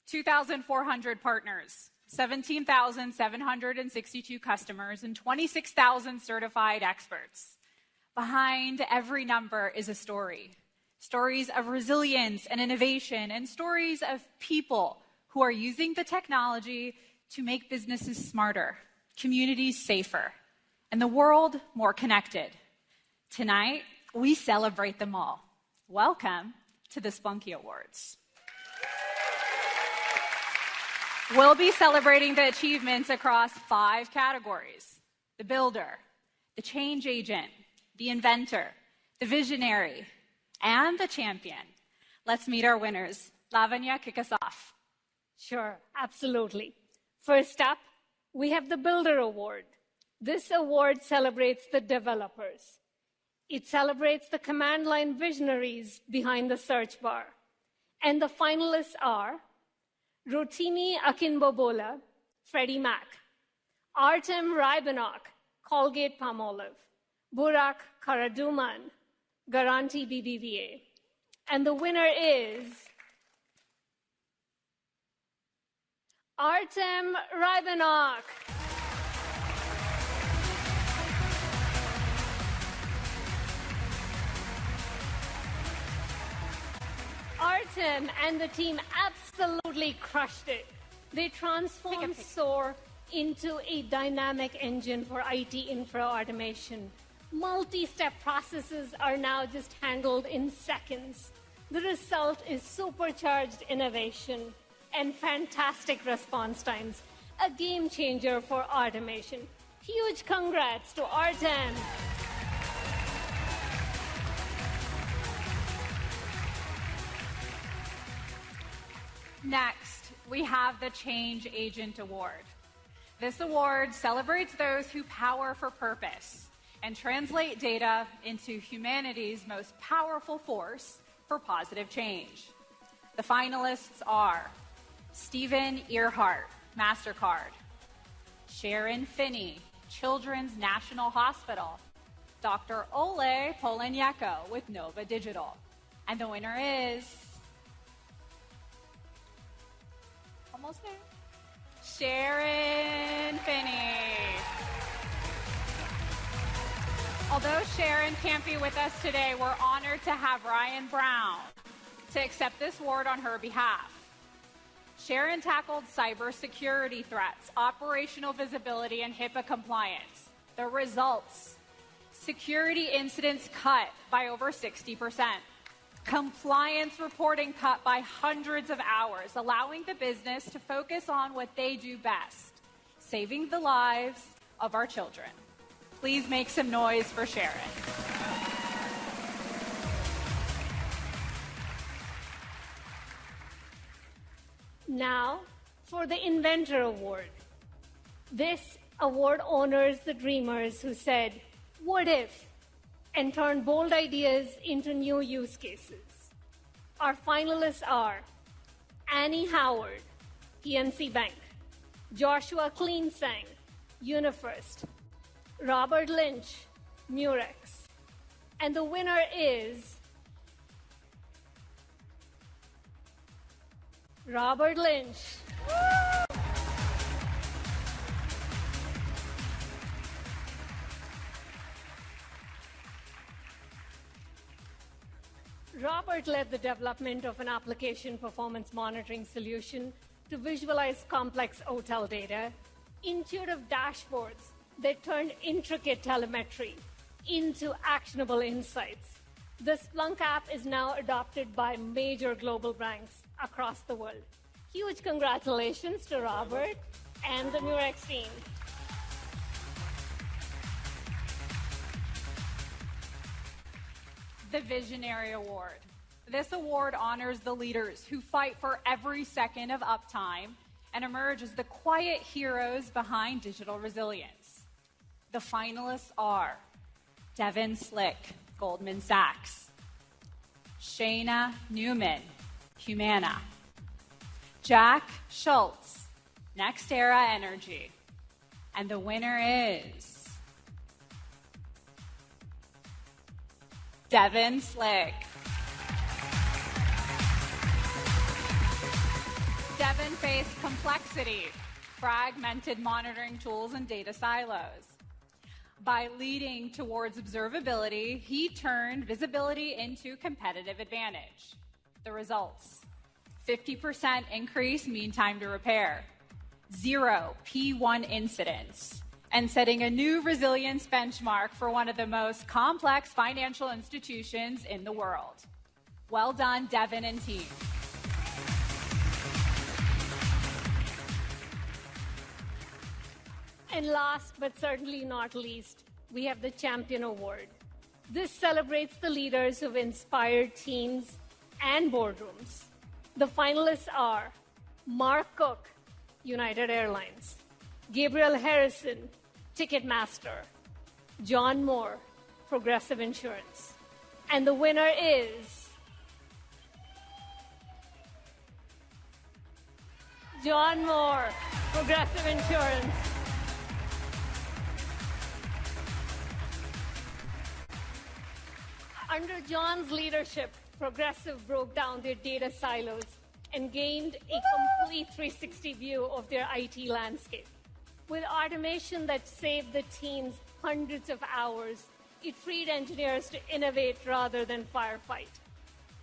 2,400 partners, 17,762 customers, and 26,000 certified experts. Behind every number is a story. Stories of resilience and innovation, and stories of people who are using the technology to make businesses smarter, communities safer, and the world more connected. Tonight, we celebrate them all. Welcome to the Splunky Awards. We'll be celebrating the achievements across 5 categories: the builder, the change agent, the inventor, the visionary, and the champion. Let's meet our winners. Lavanya, kick us off. Sure, absolutely. First up, we have the Builder Award. This award celebrates the developers. It celebrates the command line visionaries behind the search bar. And the finalists are Rotimi Akinbobola, Freddie Mac, Artem Rybanok, Colgate-Palmolive, Burak Karaduman, Garanti BBVA. And the winner is Artem Rybanok. Artem and the team absolutely crushed it. They transformed SOAR into a dynamic engine for IT infra automation. Multi-step processes are now just handled in seconds. The result is supercharged innovation and fantastic response times, a game changer for automation. Huge congrats to Artem. Next, we have the Change Agent Award. This award celebrates those who power for purpose and translate data into humanity's most powerful force for positive change. The finalists are Stephen Earhart, MasterCard, Sharon Finney, Children's National Hospital, Dr. Ole Polenieko with Nova Digital. And the winner is almost there. Sharon Finney. Although Sharon can't be with us today, we're honored to have Ryan Brown to accept this award on her behalf. Sharon tackled cybersecurity threats, operational visibility, and HIPAA compliance. The results: Security incidents cut by over 60%. Compliance reporting cut by hundreds of hours, allowing the business to focus on what they do best, saving the lives of our children. Please make some noise for Sharon. Now, for the Inventor Award. This award honors the dreamers who said, "What if?" and turned bold ideas into new use cases. Our finalists are Annie Howard, PNC Bank, Joshua Kleensang, UniFirst, Robert Lynch, Murex, and the winner is Robert Lynch. Robert led the development of an application performance monitoring solution to visualize complex hotel data, intuitive dashboards that turned intricate telemetry into actionable insights. The Splunk app is now adopted by major global banks across the world. Huge congratulations to Robert and the Murex team. The Visionary Award. This award honors the leaders who fight for every second of uptime and emerge as the quiet heroes behind digital resilience. The finalists are Devin Slick, Goldman Sachs, Shayna Newman, Humana, Jack Schultz, NextEra Energy, and the winner is Devin Slick. Devin faced complexity, fragmented monitoring tools, and data silos. By leading towards observability, he turned visibility into competitive advantage. The results: 50% increase mean time to repair, 0 P1 incidents, and setting a new resilience benchmark for one of the most complex financial institutions in the world. Well done, Devin and team. And last but certainly not least, we have the Champion Award. This celebrates the leaders who've inspired teams and boardrooms. The finalists are Mark Cook, United Airlines, Gabriel Harrison, Ticketmaster, John Moore, Progressive Insurance. And the winner is John Moore, Progressive Insurance. Under John's leadership, Progressive broke down their data silos and gained a complete 360 view of their IT landscape. With automation that saved the teams hundreds of hours, it freed engineers to innovate rather than firefight.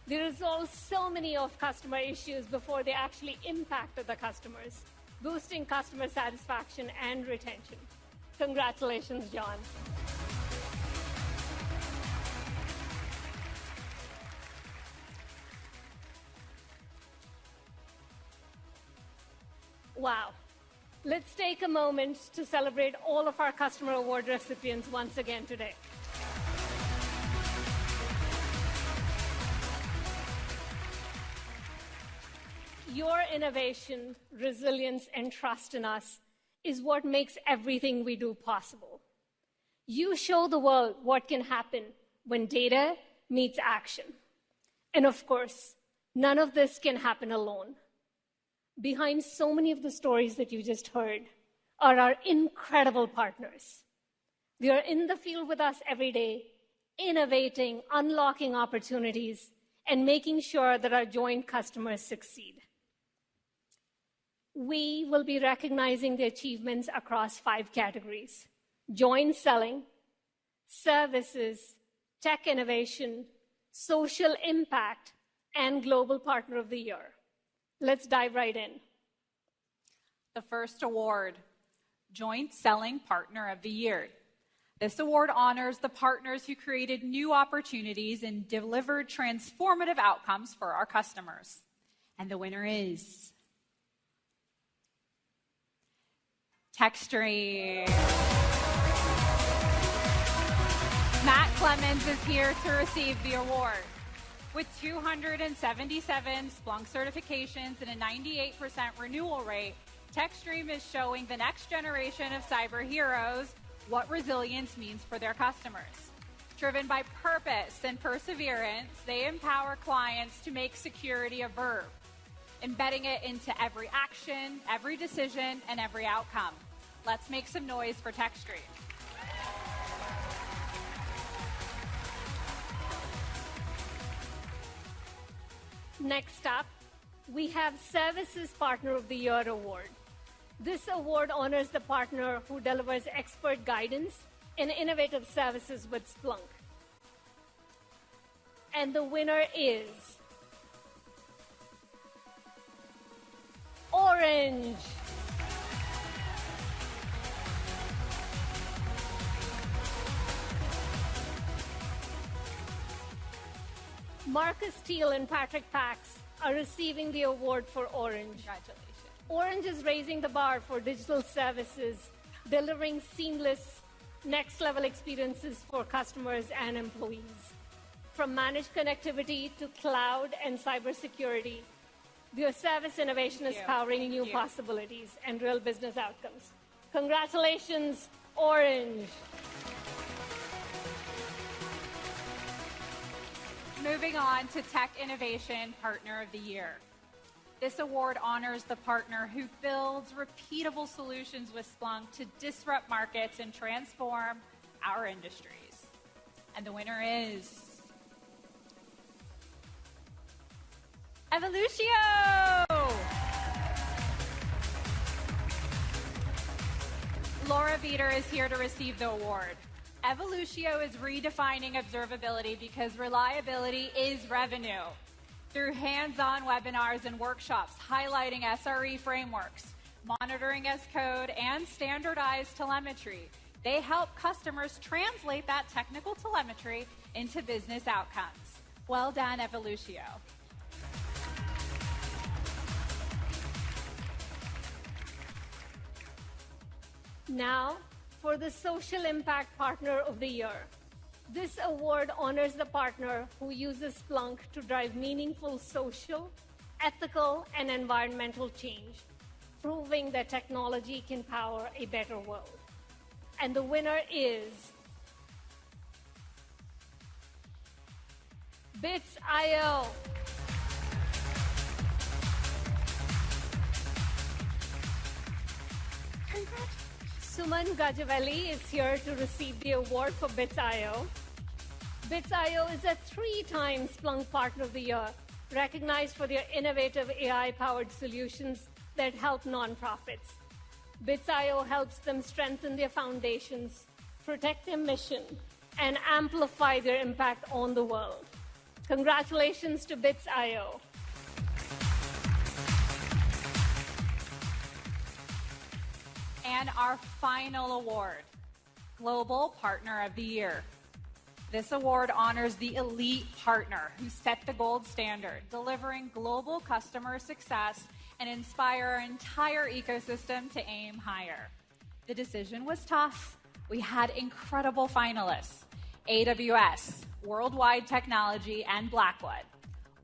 They resolved so many of customer issues before they actually impacted the customers, boosting customer satisfaction and retention. Congratulations, John. Wow. Let's take a moment to celebrate all of our customer award recipients once again today. Your innovation, resilience, and trust in us is what makes everything we do possible. You show the world what can happen when data meets action. And of course, none of this can happen alone. Behind so many of the stories that you just heard are our incredible partners. They are in the field with us every day, innovating, unlocking opportunities, and making sure that our joint customers succeed. We will be recognizing the achievements across 5 categories: joint selling, services, tech innovation, social impact, and Global Partner of the Year. Let's dive right in. The first award, Joint Selling Partner of the Year. This award honors the partners who created new opportunities and delivered transformative outcomes for our customers. And the winner is TechStream. Matt Clemens is here to receive the award. With 277 Splunk certifications and a 98% renewal rate, TechStream is showing the next generation of cyber heroes what resilience means for their customers. Driven by purpose and perseverance, they empower clients to make security a verb, embedding it into every action, every decision, and every outcome. Let's make some noise for TechStream. Next up, we have Services Partner of the Year award. This award honors the partner who delivers expert guidance and innovative services with Splunk. And the winner is Orange. Marcus Steele and Patrick Pax are receiving the award for Orange. Congratulations. Orange is raising the bar for digital services, delivering seamless, next-level experiences for customers and employees. From managed connectivity to cloud and cybersecurity, their service innovation is powering new possibilities and real business outcomes. Congratulations, Orange. Moving on to Tech Innovation Partner of the Year. This award honors the partner who builds repeatable solutions with Splunk to disrupt markets and transform our industries. And the winner is Evolutio! Laura Veeder is here to receive the award. Evolutio is redefining observability because reliability is revenue. Through hands-on webinars and workshops highlighting SRE frameworks, monitoring as code, and standardized telemetry, they help customers translate that technical telemetry into business outcomes. Well done, Evolutio. Now, for the Social Impact Partner of the Year. This award honors the partner who uses Splunk to drive meaningful social, ethical, and environmental change, proving that technology can power a better world. And the winner is Bits.io. Suman Gajavelli is here to receive the award for Bits.io. Bits.io is a 3-time Splunk Partner of the Year, recognized for their innovative AI-powered solutions that help nonprofits. Bits.io helps them strengthen their foundations, protect their mission, and amplify their impact on the world. Congratulations to Bits.io. And our final award, Global Partner of the Year. This award honors the elite partner who set the gold standard, delivering global customer success and inspire our entire ecosystem to aim higher. The decision was tough. We had incredible finalists, AWS, Worldwide Technology, and Blackwood.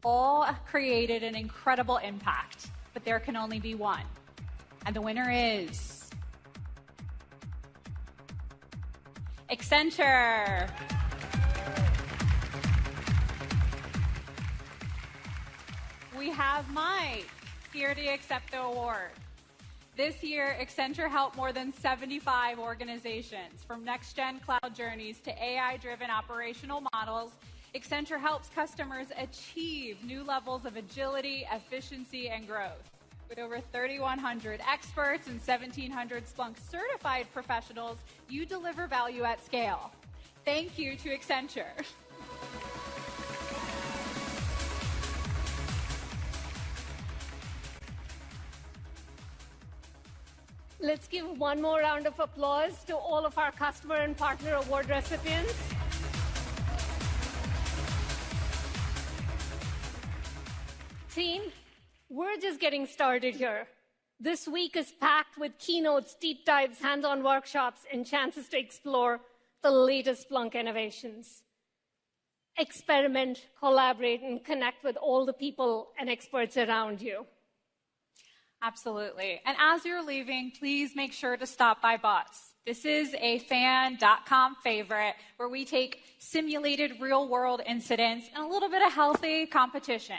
All created an incredible impact, but there can only be one. And the winner is Accenture. We have Mike here to accept the award. This year, Accenture helped more than 75 organizations, from next-gen cloud journeys to AI-driven operational models. Accenture helps customers achieve new levels of agility, efficiency, and growth. With over 3,100 experts and 1,700 Splunk certified professionals, you deliver value at scale. Thank you to Accenture. Let's give one more round of applause to all of our customer and partner award recipients. Team, we're just getting started here. This week is packed with keynotes, deep dives, hands-on workshops, and chances to explore the latest Splunk innovations. Experiment, collaborate, and connect with all the people and experts around you. Absolutely. And as you're leaving, please make sure to stop by Bots. This is a fan.com favorite where we take simulated real-world incidents and a little bit of healthy competition.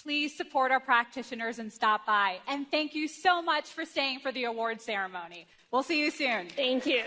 Please support our practitioners and stop by. And thank you so much for staying for the award ceremony. We'll see you soon. Thank you.